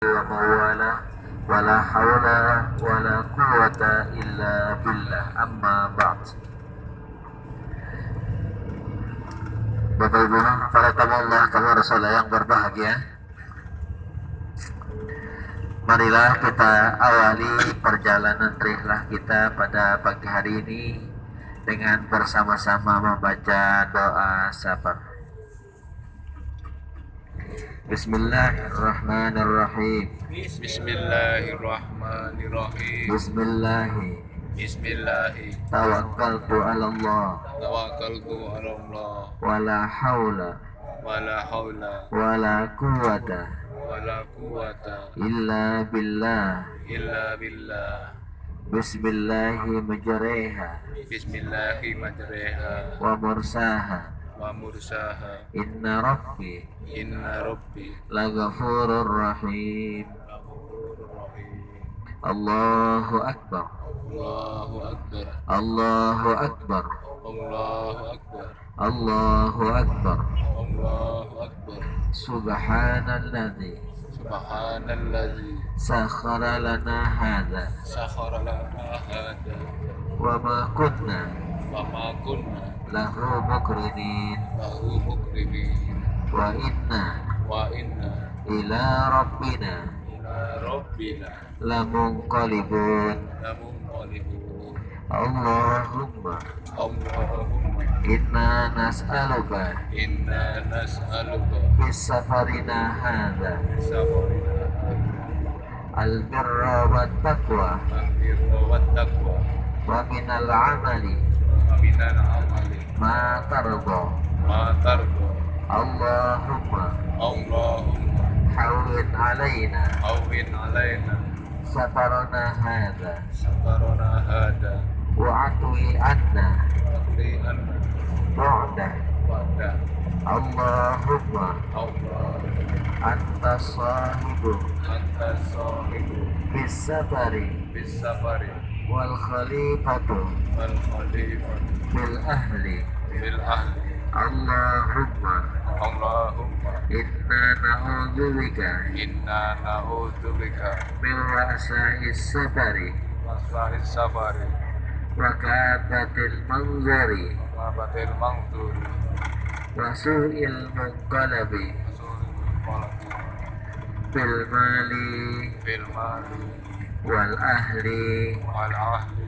ومواله ولا حول ولا قوة إلا بالله أما بعد. Bapak Ibu, para tamu Allah, tamu Rasulullah yang berbahagia, marilah kita awali perjalanan rihlah kita pada pagi hari ini dengan bersama-sama membaca doa safar. Bismillahirrahmanirrahim. Bismillahirrahmanirrahim. Bismillahi. Tawakkaltu 'ala Allah. Tawakkaltu 'ala Allah. Wala haula Wala haula wala quwwata wala quwwata illa billah. illa billah. Bismillahi majreha Bismillahi majreha wa mursaha. wa mursaha. Inna rabbi Inna rabbi laghafurur rahim. ghafurur rahim. Allahu akbar. Allahu akbar. Allahu akbar. Allahu akbar. Allahu akbar. Allahu akbar. Subhanalladzi Subhanalladzi sakhkhara lana hadza sakhkhara lana hadza wa ma kunna wa ma kunna lahu muqrinin lahu muqrinin wa inna wa inna ila rabbina ila rabbina lamunqalibun. lamunqalibun. Allahumma Allahumma inna nas'aluka inna nas'aluka bis safarina hadza safarina al-birra wat taqwa al-birra wat taqwa wa minal amali wa minal amali ma tarda. ma tarda. Allahumma Allahumma hawwin alaina awwin alaina safarana hadza safarana hada wa atwi anna waqti anna bu'da. wa'da. Allahumma Allahumma anta sahibu anta sahibu bis safari bis safari wal khalifatu wal khalifatu bil ahli. bil ahli. Allahumma Allahumma inna na'udzubika inna na'udzubika min wa'sa'is safari masa'is safari wa ka'batil manzari wa batil mangzuri wa su'il munqalabi bil mali fil mali wal ahli wal ahli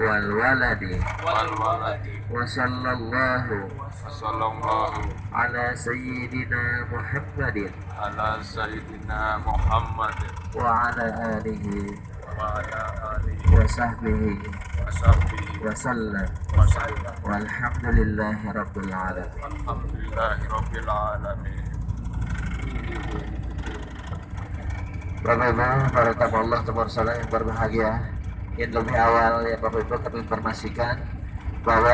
wal waladi. wal waladi. Wa sallallahu Sallallahu ala sayyidina Muhammadin ala sayyidina Muhammad wa ala alihi wa ala alihi wa sahbihi wa sahbihi wa sallam wa sallam. walhamdulillahi rabbil alamin. Alhamdulillahi rabbil alamin. Bapak Ibu, para tamu Allah, tamu Rasulullah yang berbahagia, yang lebih awal ya Bapak Ibu kami informasikan bahwa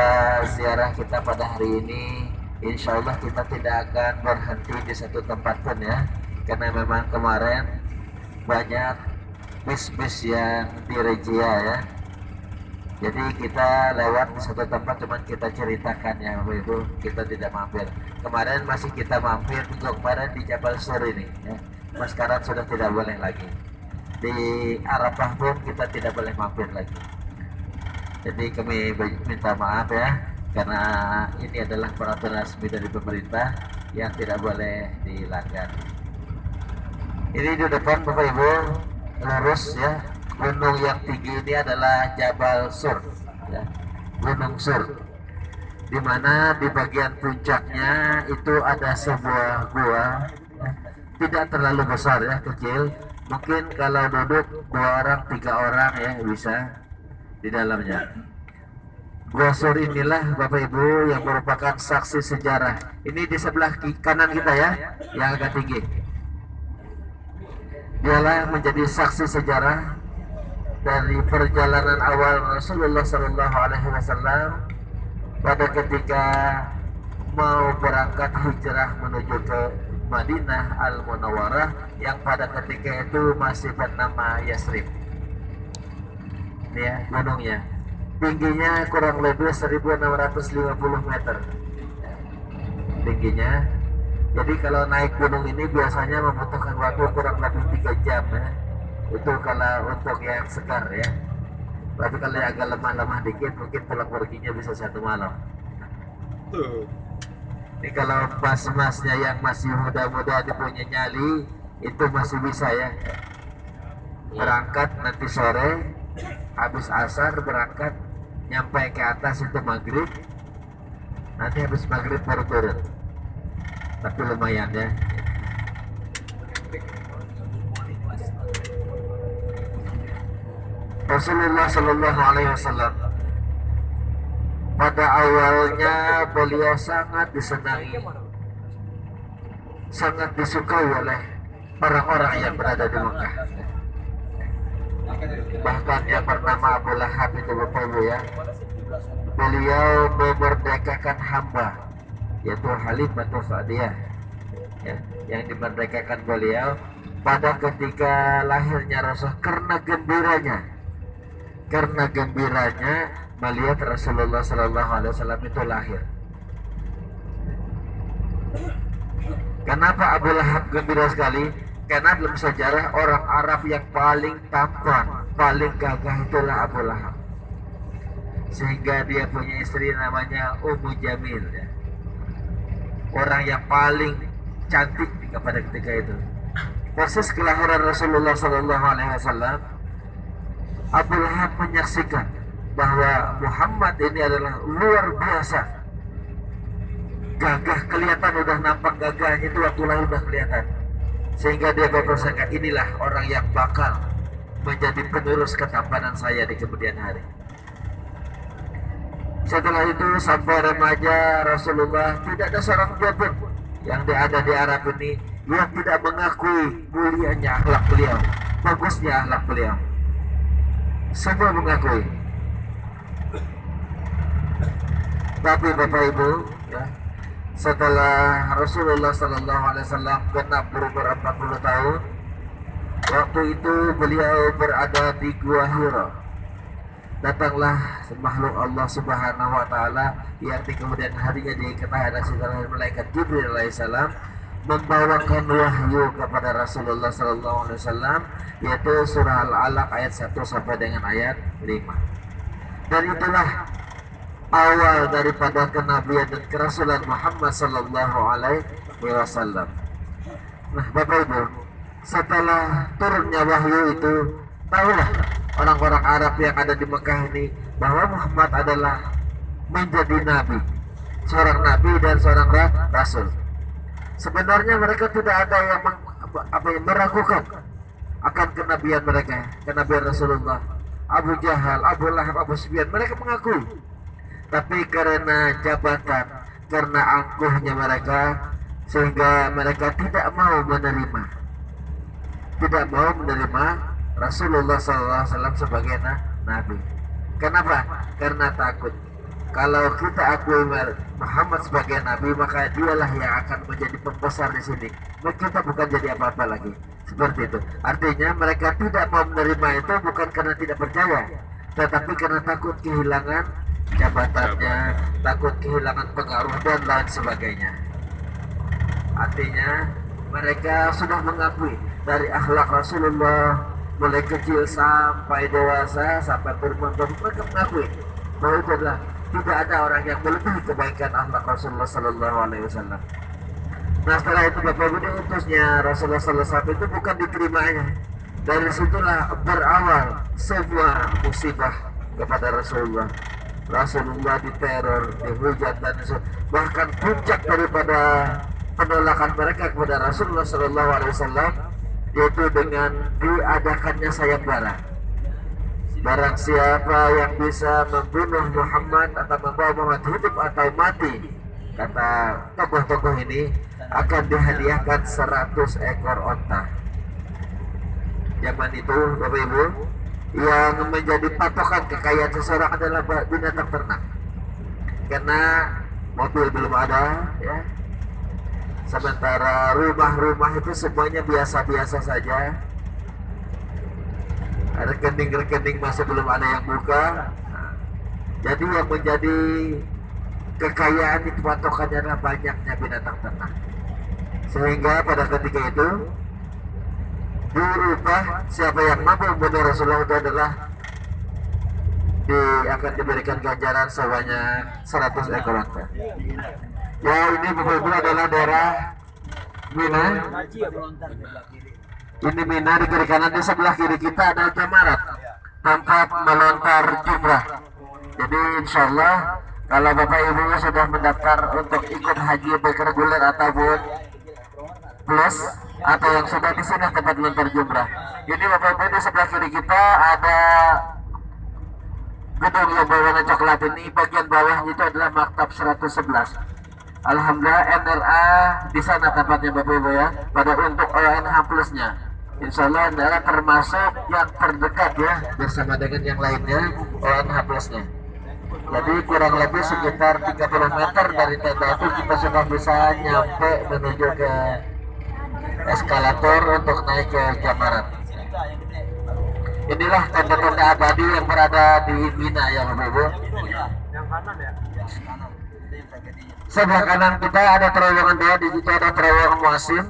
ziarah kita pada hari ini insya Allah kita tidak akan berhenti di satu tempat pun ya, karena memang kemarin banyak bis-bis yang di Regia ya, jadi kita lewat di satu tempat cuman kita ceritakan ya Bapak Ibu, kita tidak mampir. Kemarin masih kita mampir minggu kemarin di Jabal Sur ini ya, mas sekarang sudah tidak boleh lagi. Di Arafah pun kita tidak boleh mampir lagi. Jadi kami minta maaf ya, karena ini adalah peraturan resmi dari pemerintah yang tidak boleh dilanggar. Ini di depan Bapak Ibu lurus ya, gunung yang tinggi ini adalah Jabal Sur ya, Gunung Sur, di mana di bagian puncaknya itu ada sebuah gua ya, tidak terlalu besar ya, kecil, mungkin kalau duduk 2 orang 3 orang ya bisa di dalamnya. Gua Sur inilah Bapak Ibu yang merupakan saksi sejarah. Ini di sebelah kanan kita ya, yang agak tinggi. Dialah menjadi saksi sejarah dari perjalanan awal Rasulullah SAW pada ketika mau berangkat hijrah menuju ke Madinah Al-Munawwarah yang pada ketika itu masih bernama Yasrib. Ini ya gunungnya, tingginya kurang lebih 1650 meter tingginya. Jadi kalau naik gunung ini biasanya membutuhkan waktu kurang lebih 3 jam ya. Itu kalau untuk yang segar ya. Tapi kalau yang agak lemah-lemah dikit mungkin pulang perginya bisa 1 malam. Tuh. Ini kalau mas-masnya yang masih muda-muda dia punya nyali itu masih bisa ya. Berangkat nanti sore habis asar berangkat nyampe ke atas itu maghrib, nanti habis maghrib baru turun. Tapi lumayan ya. Rasulullah Shallallahu Alaihi Wasallam pada awalnya beliau sangat disenangi, sangat disukai oleh orang-orang yang berada di Mekah. Bahkan yang bernama Abu Lahab itu Bapak Ibu ya, beliau memerdekakan hamba yaitu Halimah Sa'diyah ya, yang dimerdekakan beliau pada ketika lahirnya Rasul karena gembiranya melihat Rasulullah Sallallahu Alaihi Wasallam itu lahir. Kenapa Abu Lahab gembira sekali? Karena dalam sejarah orang Arab yang paling tampan, paling gagah itulah Abu Lahab. Sehingga dia punya istri namanya Ummu Jamil ya. Orang yang paling cantik pada ketika itu. Proses kelahiran Rasulullah Sallallahu Alaihi Wasallam, Abu Lahab menyaksikan bahwa Muhammad ini adalah luar biasa gagah, kelihatan udah nampak gagahnya itu waktu lahir udah kelihatan, sehingga dia berprasangka inilah orang yang bakal menjadi penerus ketampanan saya di kemudian hari. Setelah itu sampai remaja Rasulullah tidak ada seorang pun yang ada di Arab ini yang tidak mengakui mulianya akhlak beliau, bagusnya akhlak beliau. Semua mengakui. Tapi Bapak Ibu ya, setelah Rasulullah Sallallahu Alaihi Wasallam genap berumur 40 tahun, waktu itu beliau berada di Gua Hira. Datanglah makhluk Allah Subhanahu Wa Taala yang di kemudian harinya diketahui oleh malaikat Jibril Alaihissalam membawakan wahyu kepada Rasulullah Sallallahu Alaihi Wasallam, yaitu surah Al-Alaq ayat 1 sampai dengan ayat 5. Dan itulah awal daripada kenabian dan kerasulan Muhammad Sallallahu Alaihi Wasallam. Nah Bapak Ibu, setelah turunnya wahyu itu, tahulah orang-orang Arab yang ada di Mekah ini bahwa Muhammad adalah menjadi nabi, seorang nabi dan seorang rasul. Sebenarnya mereka tidak ada yang meragukan akan kenabian mereka, kenabian Rasulullah. Abu Jahal, Abu Lahab, Abu Sufyan, mereka mengakui. Tapi karena jabatan, karena angkuhnya mereka, sehingga mereka tidak mau menerima Rasulullah SAW sebagai nabi. Kenapa? Karena takut. Kalau kita akui Muhammad sebagai nabi, maka dialah yang akan menjadi pembesar di sini. Kita bukan jadi apa-apa lagi. Seperti itu. Artinya mereka tidak mau menerima itu bukan karena tidak percaya, tetapi karena takut kehilangan jabatannya, takut kehilangan pengaruh dan lain sebagainya. Artinya mereka sudah mengakui dari akhlak Rasulullah mulai kecil sampai dewasa sampai berumur, mereka mengakui bahwa itu adalah tidak ada orang yang melebihi kebaikan akhlak Rasulullah Sallallahu Alaihi Wasallam. Nah setelah itu Bapak Ibu, diutusnya Rasulullah Sallallahu Alaihi Wasallam itu bukan diterimanya. Dari situlah berawal semua musibah kepada Rasulullah. Rasulullah diteror, dihujat dan bahkan puncak daripada penolakan mereka kepada Rasulullah Sallallahu Alaihi Wasallam yaitu dengan diadakannya sayembara. Barang siapa yang bisa membunuh Muhammad atau membawa Muhammad hidup atau mati, kata tokoh-tokoh ini, akan dihadiahkan 100 ekor onta. Zaman itu Bapak Ibu, yang menjadi patokan kekayaan seseorang adalah binatang ternak. Karena mobil belum ada ya. Sementara rumah-rumah itu semuanya biasa-biasa saja. Rekening-rekening masih belum ada yang buka. Jadi yang menjadi kekayaan itu patokannya adalah banyaknya binatang ternak. Sehingga pada ketika itu diupah. Siapa yang mampu benar Rasulullah itu adalah akan diberikan ganjaran sebanyak 100 ekor unta. Ya, ini betul-betul adalah daerah Mina. Ini Mina, di kiri kanan, di sebelah kiri kita ada Jamarat, tempat melontar jumrah. Jadi insya Allah kalau Bapak Ibu sudah mendaftar untuk ikut haji baik reguler ataupun plus, atau yang sudah di sini tempat melontar jumrah. Ini Bapak Ibu, di sebelah kiri kita ada gedung yang berwarna coklat. Ini bagian bawah itu adalah maktab 111. Alhamdulillah NRA di sana tempatnya Bapak Ibu ya. Pada untuk ONH plusnya, insya Allah NRA termasuk yang terdekat ya bersama dengan yang lainnya ONH plusnya. Jadi kurang lebih sekitar 30 meter dari tenda itu kita sudah bisa nyampe menuju ke eskalator untuk naik ke Jamarat. Inilah tenda-tenda abadi yang berada di Mina ya Bapak Ibu. Sebelah kanan kita ada terowongan dia, di situ ada terowongan Muasim,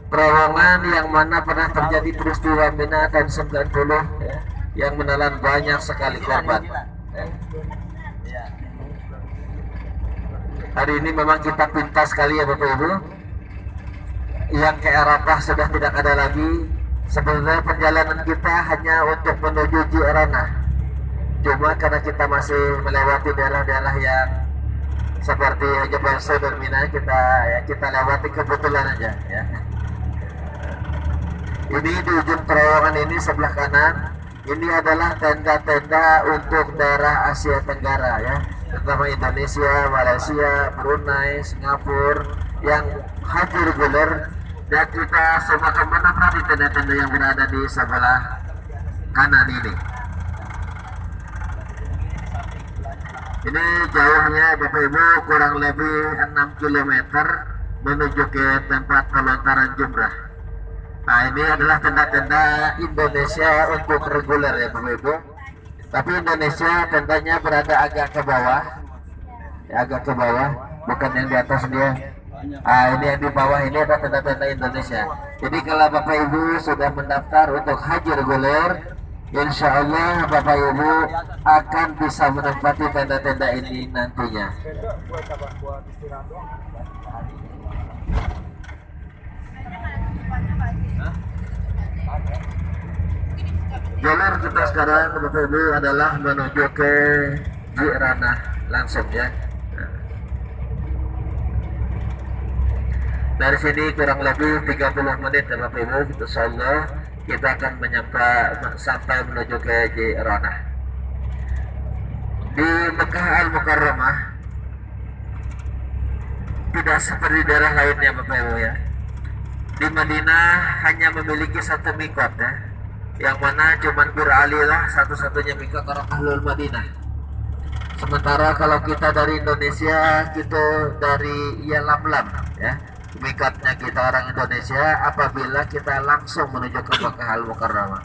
terowongan yang mana pernah terjadi peristiwa Mina tahun 90 ya, yang menelan banyak sekali korban. Ya. Hari ini memang kita pintas sekali ya Bapak Ibu. Yang ke Arafah sudah tidak ada lagi. Sebenarnya perjalanan kita hanya untuk menuju Ji'ranah. Cuma karena kita masih melewati daerah-daerah yang seperti Jabal Sur dan Mina, kita lewati kebetulan aja ya. Ini di ujung terowongan ini sebelah kanan, ini adalah tenda-tenda untuk daerah Asia Tenggara ya, terutama Indonesia, Malaysia, Brunei, Singapura yang haji reguler. Dan kita semakin menempati tenda-tenda yang berada di sebelah kanan ini. Ini jauhnya Bapak Ibu kurang lebih 6 km menuju ke tempat pelontaran jumrah. Nah, ini adalah tenda-tenda Indonesia untuk reguler ya Bapak Ibu. Tapi Indonesia tendanya berada agak ke bawah, ya, agak ke bawah, bukan yang di atas dia. Ini yang di bawah ini adalah tenda-tenda Indonesia. Jadi kalau Bapak Ibu sudah mendaftar untuk haji reguler, insya Allah Bapak Ibu akan bisa menempati tenda-tenda ini nantinya. Jalur kita sekarang Bapak Ibu adalah menuju ke Ji'ranah langsung ya. Dari sini kurang lebih 30 menit ya Bapak Ibu, insya Allah kita akan sampai menuju ke Ji'ranah. Di Mekah Al-Mukarramah tidak seperti daerah lainnya Bapak Ibu ya. Di Madinah hanya memiliki satu mikot ya, yang mana cuman Bir Ali lah satu-satunya mikot orang Ahlul Madinah. Sementara kalau kita dari Indonesia, kita dari Lamlam ya, mikotnya kita orang Indonesia apabila kita langsung menuju ke Mekah Al-Mukarramah.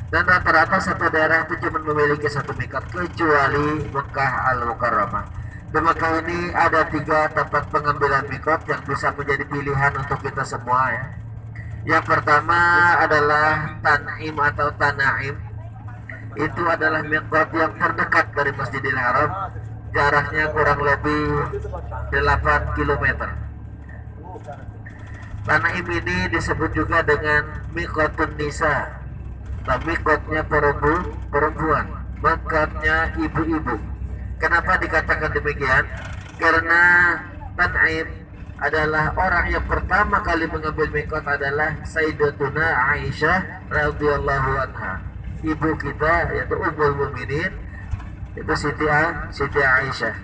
Dan rata-rata satu daerah itu cuma memiliki satu mikot kecuali Mekah Al-Mukarramah. Di Mekah ini ada 3 tempat pengambilan mikot yang bisa menjadi pilihan untuk kita semua ya. Yang pertama adalah Tan'im atau Tanaim. Itu adalah mikot yang terdekat dari Masjidil Haram, jaraknya kurang lebih 8 km. Tanaim ini disebut juga dengan Mikotun Nisa. Nah, mikotnya perempuan, mikotnya ibu-ibu. Kenapa dikatakan demikian? Karena Tanaim adalah orang yang pertama kali mengambil mikot adalah Sayyidatuna Aisyah radhiyallahu anha. Ibu kita yaitu Ummul Mukminin itu Siti Aisyah.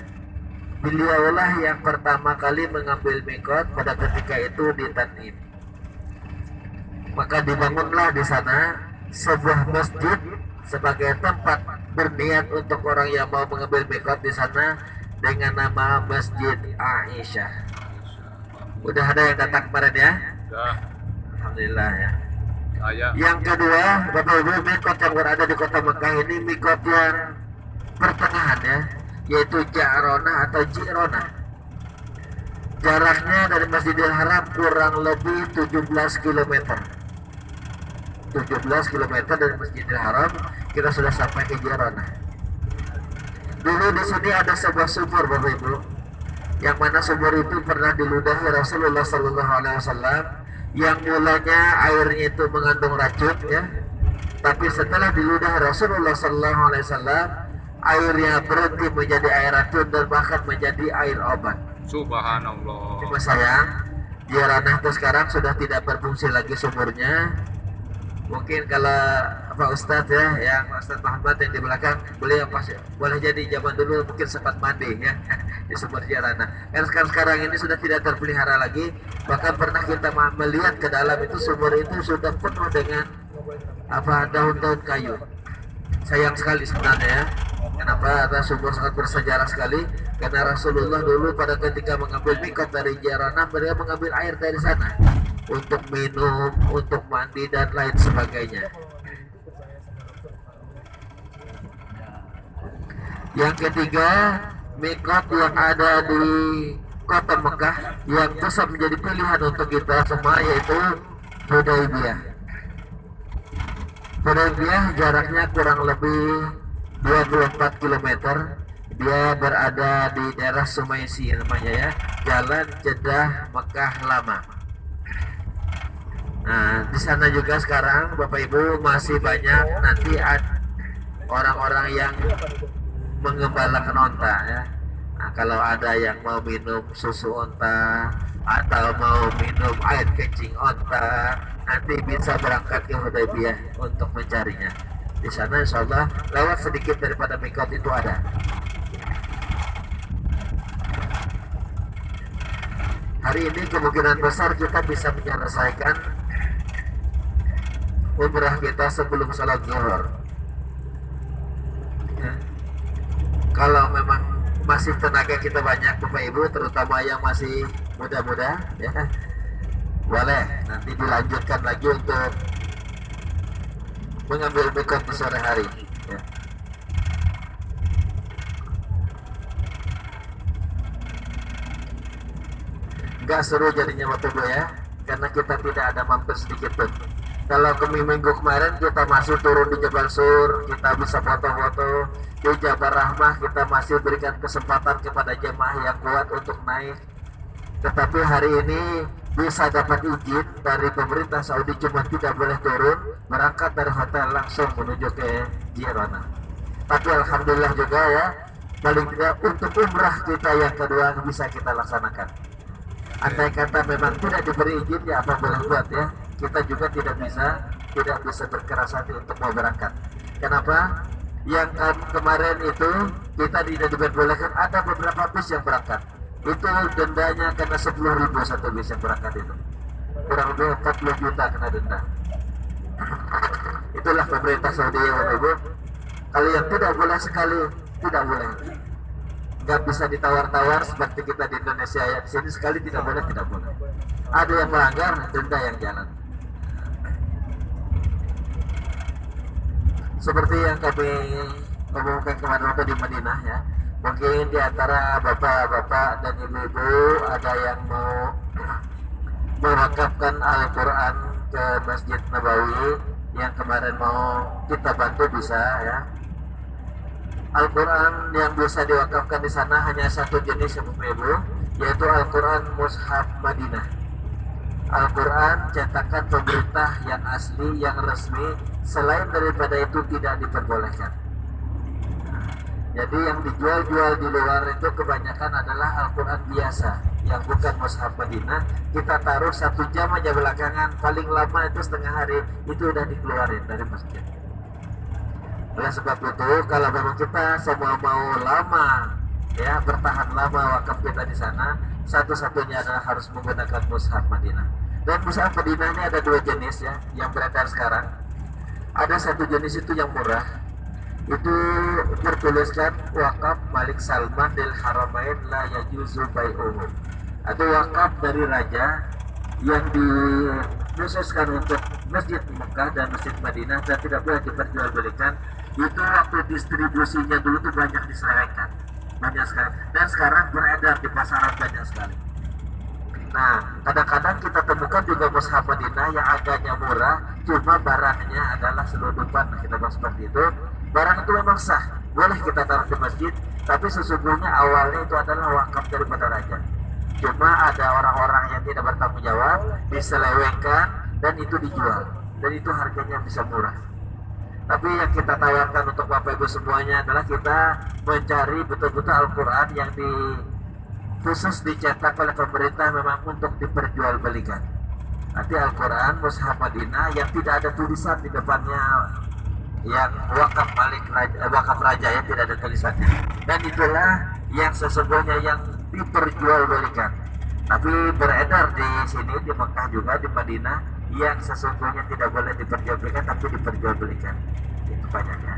Beliaulah yang pertama kali mengambil mikot pada ketika itu di Tan'im. Maka dibangunlah di sana sebuah masjid sebagai tempat berniat untuk orang yang mau mengambil mikot di sana dengan nama Masjid Aisyah. Udah ada yang datang kemarin ya? Sudah. Alhamdulillah ya. Saya. Yang kedua, Bapak Ibu, mikot yang berada di kota Mekah ini mikot yang pertengahan ya, yaitu Ji'ranah atau Ji'ranah. Jaraknya dari Masjidil Haram kurang lebih 17 km. 17 km dari Masjidil Haram kita sudah sampai ke Jiranah. Dulu di sini ada sebuah sumur Bapak Ibu, yang mana sumur itu pernah diludahi Rasulullah Sallallahu Alaihi Wasallam, yang mulanya airnya itu mengandung racun ya, tapi setelah diludahi Rasulullah Sallallahu Alaihi Wasallam, airnya berhenti menjadi air racun dan bahkan menjadi air obat. Subhanallah. Cuma sayang, Jiranah itu sekarang sudah tidak berfungsi lagi sumurnya. Mungkin kalau Pak Ustadz ya, yang Ustadz Muhammad yang di belakang, beliau pasti boleh jadi zaman dulu mungkin sempat mandi ya di sumur Jiranah. Dan sekarang ini sudah tidak terpelihara lagi. Bahkan pernah kita melihat ke dalam itu, sumur itu sudah penuh dengan daun-daun kayu. Sayang sekali sebenarnya ya. Kenapa? Ada sumur sangat bersejarah sekali. Karena Rasulullah dulu pada ketika mengambil mikot dari Jiranah, beliau mengambil air dari sana untuk minum, untuk mandi dan lain sebagainya. Yang ketiga, mikot yang ada di kota Mekah yang bisa menjadi pilihan untuk kita semua, yaitu Hudaybiyah. Hudaybiyah jaraknya kurang lebih 24 km. Dia berada di daerah Sumaisi namanya ya, Jalan Jeddah Mekah Lama. Nah, di sana juga sekarang Bapak Ibu masih banyak nanti orang-orang yang mengembalakan onta ya. Nah, kalau ada yang mau minum susu onta atau mau minum air kencing onta, nanti bisa berangkat ke Hudaybiyah untuk mencarinya. Di sana insya Allah lewat sedikit daripada mikot itu ada. Hari ini kemungkinan besar kita bisa menyelesaikan umrah kita sebelum salat zuhur. Ya. Kalau memang masih tenaga kita banyak Bapak Ibu, terutama yang masih muda-muda ya, boleh nanti dilanjutkan lagi untuk mengambil mikot di sore hari ya. Gak seru jadinya Bapak Ibu ya, karena kita tidak ada mampir sedikit pun. Kalau minggu kemarin kita masih turun di Jabal Sur, kita bisa foto-foto. Di Jabal Rahmah kita masih berikan kesempatan kepada jemaah yang kuat untuk naik. Tetapi hari ini bisa dapat izin dari pemerintah Saudi, cuma tidak boleh turun, berangkat dari hotel langsung menuju ke Jiranah. Tapi alhamdulillah juga ya, paling tidak untuk umrah kita yang kedua bisa kita laksanakan. Andai kata memang tidak diberi izin ya apa boleh buat ya, kita juga tidak bisa berkeras hati untuk mau berangkat. Kenapa? Yang kemarin itu kita tidak diperbolehkan, ada beberapa bis yang berangkat. Itu dendanya kena 10.000 satu bis yang berangkat itu. Kurang lebih 40 juta kena denda. Itulah pemerintah Saudi ya Bapak Ibu. Kalau yang tidak boleh sekali, tidak boleh. Nggak bisa ditawar-tawar seperti kita di Indonesia ya. Di sini sekali tidak boleh, tidak boleh. Ada yang melanggar, denda yang jalan. Seperti yang kami ngomongkan kemarin waktu di Madinah ya, mungkin di antara bapak-bapak dan ibu-ibu ada yang mau mewakafkan Al-Quran ke Masjid Nabawi, yang kemarin mau kita bantu bisa ya. Al-Quran yang bisa diwakafkan di sana hanya satu jenis ya Bapak Ibu, yaitu Al-Quran Mushaf Madinah. Al-Quran cetakan pemerintah yang asli, yang resmi. Selain daripada itu tidak diperbolehkan. Jadi yang dijual-jual di luar itu kebanyakan adalah Al-Quran biasa, yang bukan Mushaf Madinah. Kita taruh 1 jam aja belakangan, paling lama itu setengah hari, itu udah dikeluarin dari masjid. Oleh sebab itu, kalau memang kita semua mau lama ya, bertahan lama wakaf kita di sana, satu-satunya adalah harus menggunakan Mushaf Madinah. Dan Mushaf Madinah ini ada 2 jenis ya yang beredar sekarang. Ada satu jenis itu yang murah, itu bertuliskan wakaf Malik Salman del Haramain la yajuzu bai'uhu, atau wakaf dari raja yang dikhususkan untuk Masjid Mekah dan Masjid Madinah dan tidak boleh diperjualbelikan. Itu waktu distribusinya dulu tuh banyak diselewengkan, banyak sekali, dan sekarang beredar di pasaran banyak sekali. Nah, kadang-kadang kita temukan juga mushaf Madinah yang harganya murah, cuma barangnya adalah selundupan. Nah, kita bahas seperti itu. Barang itu memang sah, boleh kita taruh di masjid, tapi sesungguhnya awalnya itu adalah wakaf daripada raja. Cuma ada orang-orang yang tidak bertanggung jawab, diselewengkan, dan itu dijual. Dan itu harganya bisa murah. Tapi yang kita tawarkan untuk Bapak Ibu semuanya adalah kita mencari betul-betul Al-Quran yang khusus dicetak oleh pemerintah memang untuk diperjualbelikan. Nanti Al-Quran Mushaf Madinah yang tidak ada tulisan di depannya, yang wakaf raja yang tidak ada tulisannya, dan itulah yang sesungguhnya yang diperjualbelikan. Tapi beredar di sini di Mekah juga di Madinah yang sesungguhnya tidak boleh diperjualbelikan tapi diperjualbelikan. Itu banyaknya.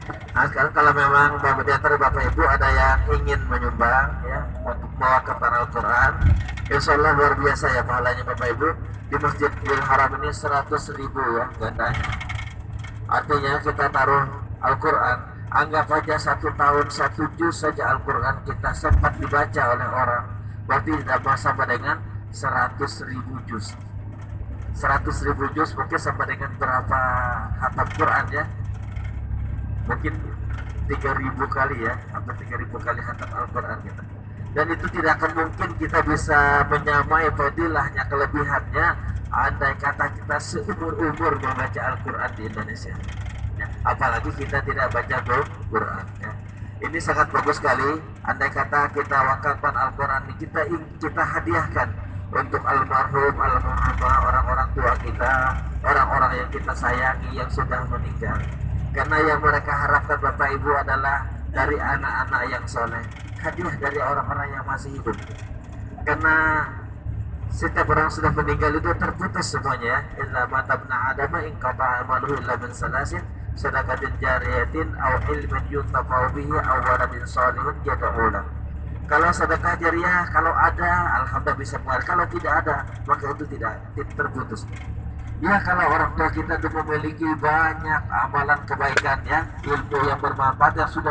Nah, sekarang kalau memang di antara Bapak Ibu ada yang ingin menyumbang ya untuk mewakafkan Al-Quran, insya Allah luar biasa ya pahalanya Bapak Ibu. Di Masjidil Haram ini 100.000 ya gandanya. Artinya kita taruh Al-Quran, anggap aja 1 tahun 1 juz saja Al-Quran kita sempat dibaca oleh orang, berarti tidak sama dengan 100.000 juz. 100.000 juz mungkin sama dengan berapa khatam Quran ya? Mungkin 3.000 kali ya, hampir 3.000 kali khatam Al-Quran kita. Dan itu tidak akan mungkin kita bisa menyamai fadilahnya, kelebihannya, andai kata kita seumur-umur membaca Al-Quran di Indonesia ya, apalagi kita tidak baca Quran ya. Ini sangat bagus sekali. Andai kata kita wakafkan Al-Quran ini, kita hadiahkan untuk almarhum, almarhumah, orang-orang tua kita, orang-orang yang kita sayangi yang sudah meninggal. Karena yang mereka harapkan Bapak Ibu adalah dari anak-anak yang soleh, hadiah dari orang-orang yang masih hidup. Karena setiap orang sudah meninggal itu terputus semuanya ya. Illa matabna adama in qata amaluhu illa min salasin sadaqatin jariyatin aw ilmin yuntafa'u bihi aw waladin shalihin yad'u lahu. Kalau sedekah jariah kalau ada alhamdulillah bisa mengalir, kalau tidak ada maka itu tidak terputus. Ya kalau orang tua kita itu memiliki banyak amalan kebaikan ya, ilmu yang bermanfaat yang sudah